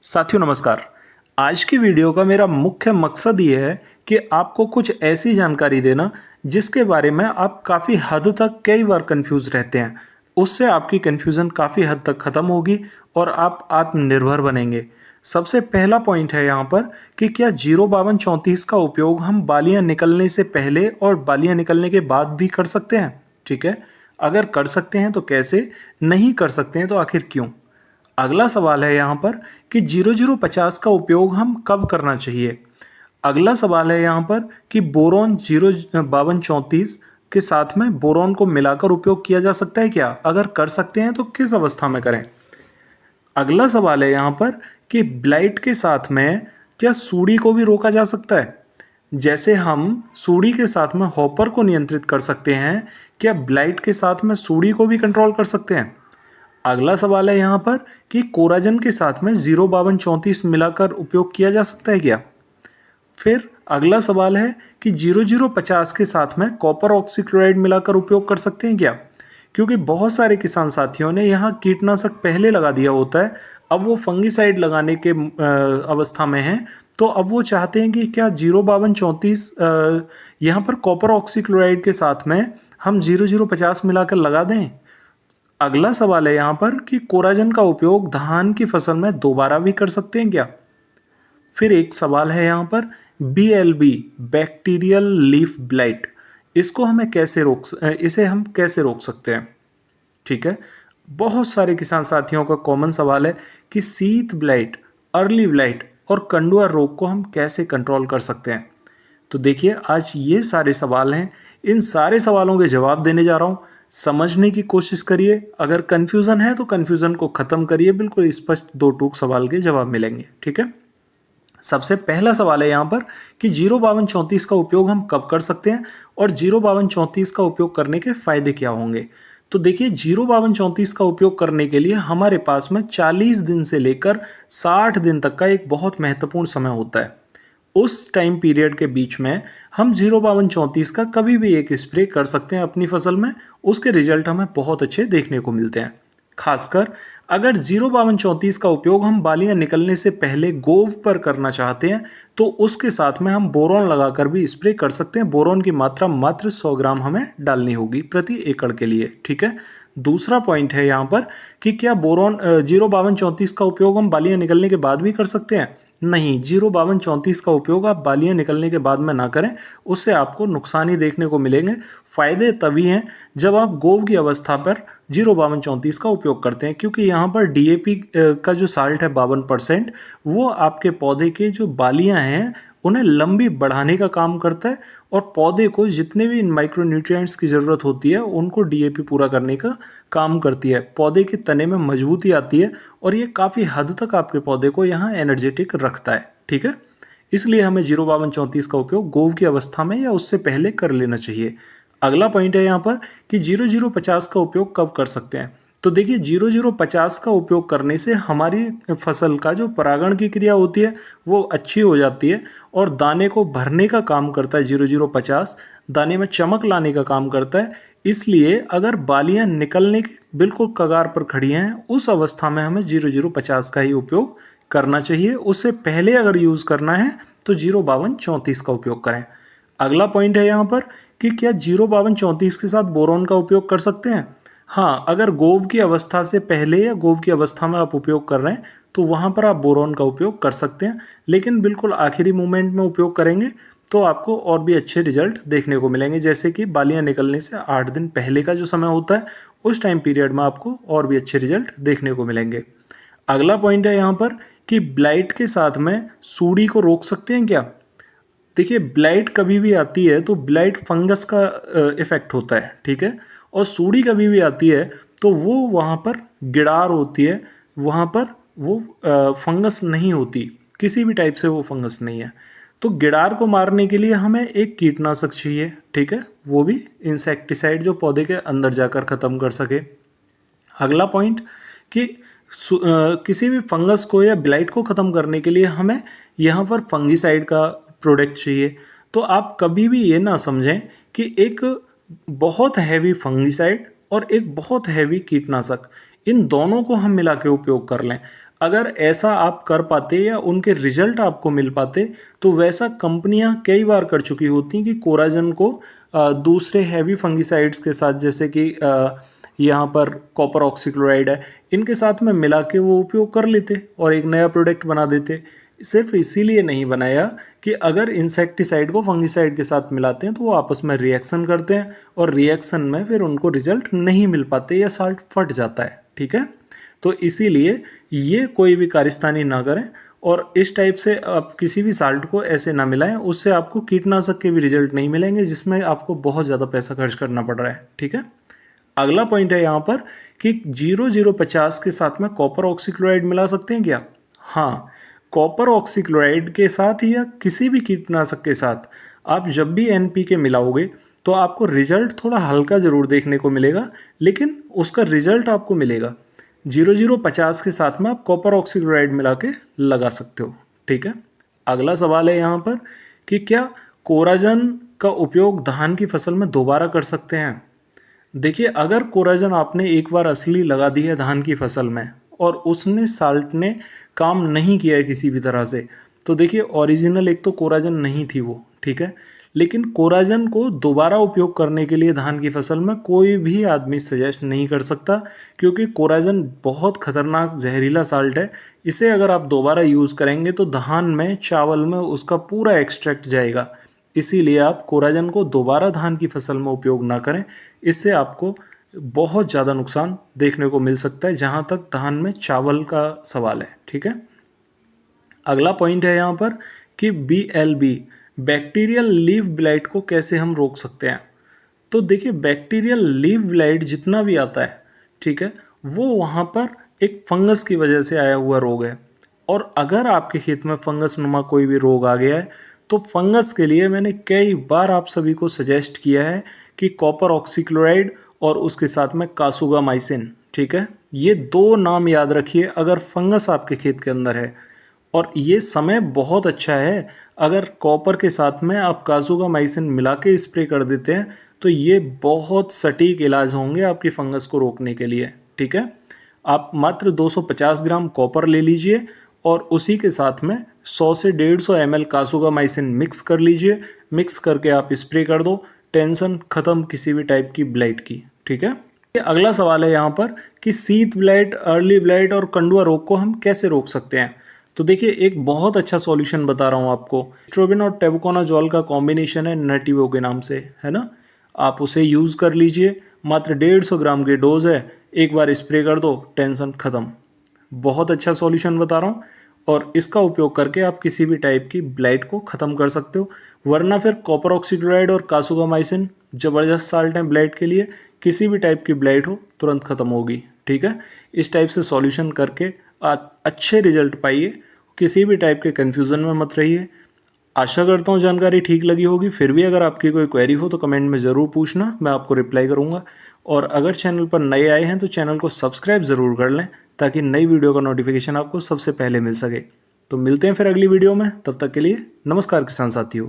साथियों नमस्कार। आज की वीडियो का मेरा मुख्य मकसद ये है कि आपको कुछ ऐसी जानकारी देना जिसके बारे में आप काफ़ी हद तक कई बार कंफ्यूज रहते हैं। उससे आपकी कंफ्यूजन काफ़ी हद तक ख़त्म होगी और आप आत्मनिर्भर बनेंगे। सबसे पहला पॉइंट है यहाँ पर कि क्या 05234 का उपयोग हम बालियाँ निकलने से पहले और बालियाँ निकलने के बाद भी कर सकते हैं? ठीक है, अगर कर सकते हैं तो कैसे, नहीं कर सकते हैं तो आखिर क्यों? अगला सवाल है यहाँ पर कि 0050 का उपयोग हम कब करना चाहिए। अगला सवाल है यहाँ पर कि बोरॉन 05234 के साथ में बोरॉन को मिलाकर उपयोग किया जा सकता है क्या, अगर कर सकते हैं तो किस अवस्था में करें। अगला सवाल है यहाँ पर कि ब्लाइट के साथ में क्या सूड़ी को भी रोका जा सकता है। जैसे हम सूड़ी के साथ में हॉपर को नियंत्रित कर सकते हैं, क्या ब्लाइट के साथ में सूड़ी को भी कंट्रोल कर सकते हैं। अगला सवाल है यहाँ पर कि कोराजन के साथ में 05234 मिलाकर उपयोग किया जा सकता है क्या। फिर अगला सवाल है कि 0050 के साथ में कॉपर ऑक्सीक्लोराइड मिलाकर उपयोग कर सकते हैं क्या, क्योंकि बहुत सारे किसान साथियों ने यहाँ कीटनाशक पहले लगा दिया होता है, अब वो फंगिसाइड लगाने के अवस्था में हैं, तो अब वो चाहते हैं कि क्या 05234 यहाँ पर कॉपर ऑक्सीक्लोराइड के साथ में हम 0050 मिलाकर लगा दें। अगला सवाल है यहाँ पर कि कोराजन का उपयोग धान की फसल में दोबारा भी कर सकते हैं क्या। फिर एक सवाल है यहाँ पर BLB बैक्टीरियल लीफ ब्लाइट, इसे हम कैसे रोक सकते हैं। ठीक है, बहुत सारे किसान साथियों का कॉमन सवाल है कि शीत ब्लाइट, अर्ली ब्लाइट और कंडुआ रोग को हम कैसे कंट्रोल कर सकते हैं। तो देखिए, आज ये सारे सवाल हैं, इन सारे सवालों के जवाब देने जा रहा हूँ। समझने की कोशिश करिए, अगर कन्फ्यूज़न है तो कन्फ्यूज़न को ख़त्म करिए, बिल्कुल स्पष्ट दो टूक सवाल के जवाब मिलेंगे। ठीक है, सबसे पहला सवाल है यहाँ पर कि 05234 का उपयोग हम कब कर सकते हैं और 05234 का उपयोग करने के फायदे क्या होंगे। तो देखिए, 05234 का उपयोग करने के लिए हमारे पास में 40 दिन से लेकर 60 दिन तक का एक बहुत महत्वपूर्ण समय होता है। उस टाइम पीरियड के बीच में हम 05234 का कभी भी एक स्प्रे कर सकते हैं अपनी फसल में, उसके रिजल्ट हमें बहुत अच्छे देखने को मिलते हैं। खासकर अगर 05234 का उपयोग हम बालियां निकलने से पहले गोव पर करना चाहते हैं तो उसके साथ में हम बोरॉन लगाकर भी स्प्रे कर सकते हैं। बोरॉन की मात्रा मात्र 100 ग्राम हमें डालनी होगी प्रति एकड़ के लिए। ठीक है, दूसरा पॉइंट है यहाँ पर कि क्या बोरॉन 05234 का उपयोग हम बालियां निकलने के बाद भी कर सकते हैं। नहीं, 05234 का उपयोग आप बालियां निकलने के बाद में ना करें, उससे आपको नुकसान ही देखने को मिलेंगे। फायदे तभी हैं जब आप गोव की अवस्था पर 05234 का उपयोग करते हैं, क्योंकि यहाँ पर DAP का जो साल्ट है 52%, वो आपके पौधे के जो बालियां हैं उन्हें लंबी बढ़ाने का काम करता है और पौधे को जितने भी माइक्रो न्यूट्रिएंट्स की ज़रूरत होती है उनको DAP पूरा करने का काम करती है। पौधे के तने में मजबूती आती है और ये काफ़ी हद तक आपके पौधे को यहाँ एनर्जेटिक रखता है। ठीक है, इसलिए हमें 05234 का उपयोग गोव की अवस्था में या उससे पहले कर लेना चाहिए। अगला पॉइंट है यहाँ पर कि 0050 का उपयोग कब कर सकते हैं। तो देखिए, 0050 का उपयोग करने से हमारी फसल का जो परागण की क्रिया होती है वो अच्छी हो जाती है और दाने को भरने का काम करता है। 0050 दाने में चमक लाने का काम करता है। इसलिए अगर बालियां निकलने के बिल्कुल कगार पर खड़ी हैं, उस अवस्था में हमें 0050 का ही उपयोग करना चाहिए। उससे पहले अगर यूज़ करना है तो 05234 का उपयोग करें। अगला पॉइंट है यहाँ पर कि क्या 05234 के साथ बोरॉन का उपयोग कर सकते हैं। हाँ, अगर गोव की अवस्था से पहले या गोव की अवस्था में आप उपयोग कर रहे हैं तो वहाँ पर आप बोरॉन का उपयोग कर सकते हैं, लेकिन बिल्कुल आखिरी मोमेंट में उपयोग करेंगे तो आपको और भी अच्छे रिजल्ट देखने को मिलेंगे। जैसे कि बालियां निकलने से 8 दिन पहले का जो समय होता है, उस टाइम पीरियड में आपको और भी अच्छे रिजल्ट देखने को मिलेंगे। अगला पॉइंट है यहाँ पर कि ब्लाइट के साथ में सूड़ी को रोक सकते हैं क्या। देखिए, ब्लाइट कभी भी आती है तो ब्लाइट फंगस का इफेक्ट होता है। ठीक है, और सूड़ी कभी भी आती है तो वो वहाँ पर गिड़ार होती है, वहाँ पर वो फंगस नहीं होती, किसी भी टाइप से वो फंगस नहीं है। तो गिड़ार को मारने के लिए हमें एक कीटनाशक चाहिए। ठीक है, वो भी इंसेक्टिसाइड जो पौधे के अंदर जाकर ख़त्म कर सके। अगला पॉइंट कि किसी भी फंगस को या ब्लाइट को ख़त्म करने के लिए हमें यहाँ पर फंगिसाइड का प्रोडक्ट चाहिए। तो आप कभी भी ये ना समझें कि एक बहुत हैवी फंगिसाइड और एक बहुत हैवी कीटनाशक, इन दोनों को हम मिला के उपयोग कर लें। अगर ऐसा आप कर पाते या उनके रिजल्ट आपको मिल पाते तो वैसा कंपनियां कई बार कर चुकी होती कि कोराजन को दूसरे हैवी फंगिसाइड्स के साथ, जैसे कि यहाँ पर कॉपर ऑक्सीक्लोराइड है, इनके साथ में मिला के वो उपयोग कर लेते और एक नया प्रोडक्ट बना देते। सिर्फ इसीलिए नहीं बनाया कि अगर इंसेक्टिसाइड को फंगिसाइड के साथ मिलाते हैं तो वो आपस में रिएक्शन करते हैं और रिएक्शन में फिर उनको रिजल्ट नहीं मिल पाते या साल्ट फट जाता है। ठीक है, तो इसीलिए ये कोई भी कारस्तानी ना करें और इस टाइप से आप किसी भी साल्ट को ऐसे ना मिलाएं, उससे आपको कीटनाशक के भी रिजल्ट नहीं मिलेंगे जिसमें आपको बहुत ज़्यादा पैसा खर्च करना पड़ रहा है। ठीक है, अगला पॉइंट है यहाँ पर कि 0050 के साथ में कॉपर ऑक्सीक्लोराइड मिला सकते हैं क्या? हाँ, कॉपर ऑक्सीक्लोराइड के साथ या किसी भी कीटनाशक के साथ आप जब भी एनपीके मिलाओगे तो आपको रिजल्ट थोड़ा हल्का जरूर देखने को मिलेगा, लेकिन उसका रिजल्ट आपको मिलेगा। 0050 के साथ में आप कॉपर ऑक्सीक्लोराइड मिला के लगा सकते हो। ठीक है, अगला सवाल है यहाँ पर कि क्या कोराजन का उपयोग धान की फसल में दोबारा कर सकते हैं? देखिए, अगर कोराजन आपने एक बार असली लगा दी है धान की फसल में और उसने साल्ट ने काम नहीं किया है किसी भी तरह से, तो देखिए ओरिजिनल एक तो कोराजन नहीं थी वो। ठीक है, लेकिन कोराजन को दोबारा उपयोग करने के लिए धान की फसल में कोई भी आदमी सजेस्ट नहीं कर सकता, क्योंकि कोराजन बहुत खतरनाक जहरीला साल्ट है। इसे अगर आप दोबारा यूज़ करेंगे तो धान में, चावल में उसका पूरा एक्सट्रैक्ट जाएगा। इसीलिए आप कोराजन को दोबारा धान की फसल में उपयोग ना करें, इससे आपको बहुत ज़्यादा नुकसान देखने को मिल सकता है जहाँ तक धान में चावल का सवाल है। ठीक है, अगला पॉइंट है यहाँ पर कि BLB बैक्टीरियल लीफ ब्लाइट को कैसे हम रोक सकते हैं। तो देखिए, बैक्टीरियल लीफ ब्लाइट जितना भी आता है, ठीक है, वो वहाँ पर एक फंगस की वजह से आया हुआ रोग है। और अगर आपके खेत में फंगस नुमा कोई भी रोग आ गया है तो फंगस के लिए मैंने कई बार आप सभी को सजेस्ट किया है कि कॉपर ऑक्सीक्लोराइड और उसके साथ में कासुगामाइसिन। ठीक है, ये दो नाम याद रखिए अगर फंगस आपके खेत के अंदर है। और ये समय बहुत अच्छा है, अगर कॉपर के साथ में आप कासुगामाइसिन मिला के स्प्रे कर देते हैं तो ये बहुत सटीक इलाज होंगे आपकी फंगस को रोकने के लिए। ठीक है, आप मात्र 250 ग्राम कॉपर ले लीजिए और उसी के साथ में 100 से 150 ml कासुगामाइसिन मिक्स कर लीजिए। मिक्स करके आप स्प्रे कर दो, टेंशन खत्म किसी भी टाइप की ब्लाइट की। ठीक है, अगला सवाल है यहाँ पर कि शीत ब्लाइट, अर्ली ब्लाइट और कंडुआ रोग को हम कैसे रोक सकते हैं। तो देखिए, एक बहुत अच्छा सॉल्यूशन बता रहा हूँ आपको। स्ट्रोबिन और टेबुकोनाजोल का कॉम्बिनेशन है नटिवो के नाम से, है ना, आप उसे यूज़ कर लीजिए। मात्र 150 ग्राम की डोज है, एक बार स्प्रे कर दो, टेंशन ख़त्म। बहुत अच्छा सॉल्यूशन बता रहा हूँ और इसका उपयोग करके आप किसी भी टाइप की ब्लाइट को ख़त्म कर सकते हो। वरना फिर कॉपर ऑक्सीक्लोराइड और कासुगामाइसिन ज़बरदस्त साल्ट हैं ब्लाइट के लिए, किसी भी टाइप की ब्लाइट हो तुरंत ख़त्म होगी। ठीक है, इस टाइप से सॉल्यूशन करके अच्छे रिजल्ट पाइए, किसी भी टाइप के कन्फ्यूज़न में मत रहिए। आशा करता हूँ जानकारी ठीक लगी होगी। फिर भी अगर आपकी कोई क्वेरी हो तो कमेंट में ज़रूर पूछना, मैं आपको रिप्लाई करूँगा। और अगर चैनल पर नए आए हैं तो चैनल को सब्सक्राइब ज़रूर कर लें ताकि नई वीडियो का नोटिफिकेशन आपको सबसे पहले मिल सके। तो मिलते हैं फिर अगली वीडियो में, तब तक के लिए नमस्कार किसान साथियों।